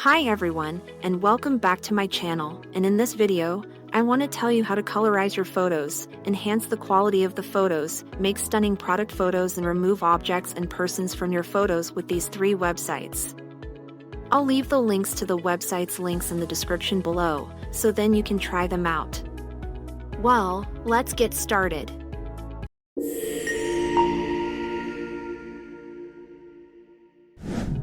Hi everyone, and welcome back to my channel, and in this video, I want to tell you how to colorize your photos, enhance the quality of the photos, make stunning product photos and remove objects and persons from your photos with these 3 websites. I'll leave the links to the websites links in the description below, so then you can try them out. Well, let's get started.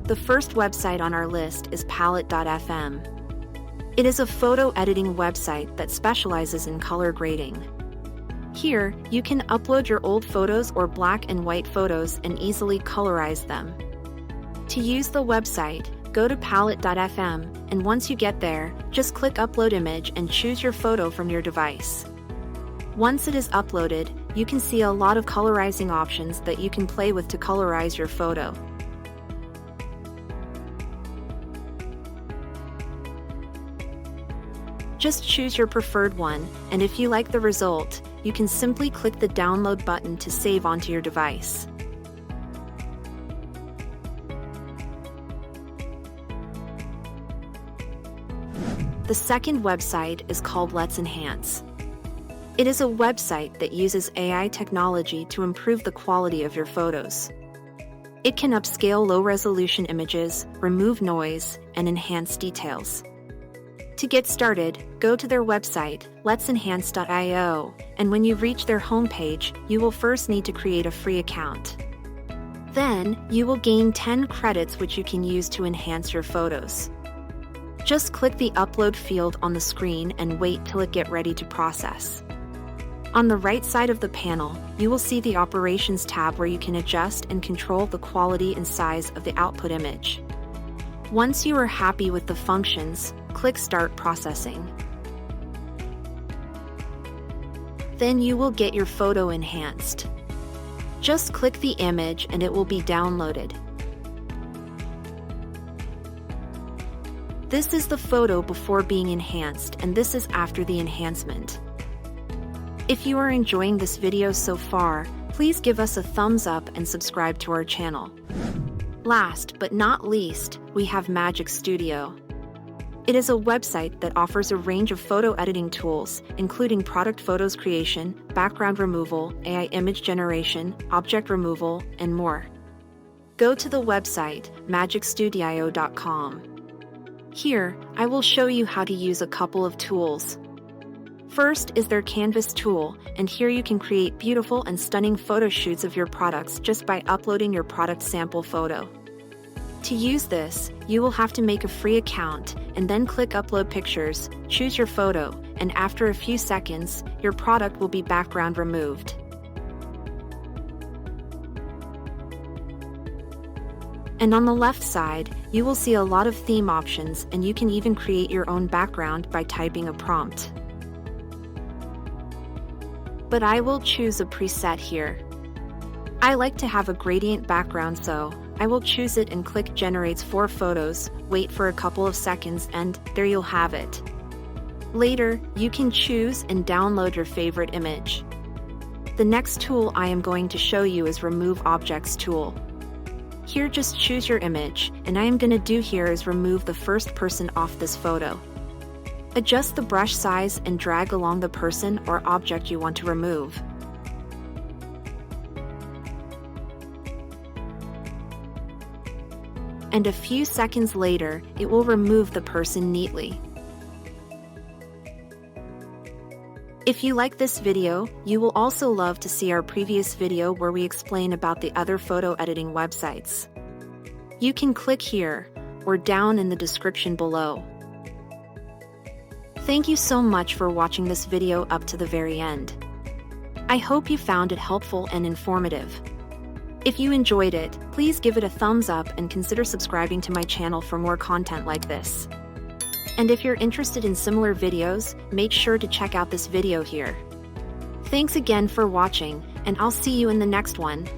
The first website on our list is palette.fm. It is a photo editing website that specializes in color grading. Here, you can upload your old photos or black and white photos and easily colorize them. To use the website, go to palette.fm, and once you get there, just click Upload Image and choose your photo from your device. Once it is uploaded, you can see a lot of colorizing options that you can play with to colorize your photo. Just choose your preferred one, and if you like the result, you can simply click the download button to save onto your device. The second website is called Let's Enhance. It is a website that uses AI technology to improve the quality of your photos. It can upscale low-resolution images, remove noise, and enhance details. To get started, go to their website, let'senhance.io, and when you reach their homepage, you will first need to create a free account. Then, you will gain 10 credits which you can use to enhance your photos. Just click the upload field on the screen and wait till it gets ready to process. On the right side of the panel, you will see the Operations tab where you can adjust and control the quality and size of the output image. Once you are happy with the functions, click Start Processing. Then you will get your photo enhanced. Just click the image and it will be downloaded. This is the photo before being enhanced, and this is after the enhancement. If you are enjoying this video so far, please give us a thumbs up and subscribe to our channel. Last but not least, we have Magic Studio. It is a website that offers a range of photo editing tools, including product photos creation, background removal, AI image generation, object removal, and more. Go to the website, magicstudio.com. Here, I will show you how to use a couple of tools. First is their Canvas tool, and here you can create beautiful and stunning photo shoots of your products just by uploading your product sample photo. To use this, you will have to make a free account, and then click Upload Pictures, choose your photo, and after a few seconds, your product will be background removed. And on the left side, you will see a lot of theme options, and you can even create your own background by typing a prompt. But I will choose a preset here. I like to have a gradient background, so I will choose it and click Generates 4 photos, wait for a couple of seconds, and there you'll have it. Later, you can choose and download your favorite image. The next tool I am going to show you is Remove Objects tool. Here just choose your image, and I am going to do here is remove the first person off this photo. Adjust the brush size and drag along the person or object you want to remove. And a few seconds later, it will remove the person neatly. If you like this video, you will also love to see our previous video where we explain about the other photo editing websites. You can click here, or down in the description below. Thank you so much for watching this video up to the very end. I hope you found it helpful and informative. If you enjoyed it, please give it a thumbs up and consider subscribing to my channel for more content like this. And if you're interested in similar videos, make sure to check out this video here. Thanks again for watching, and I'll see you in the next one.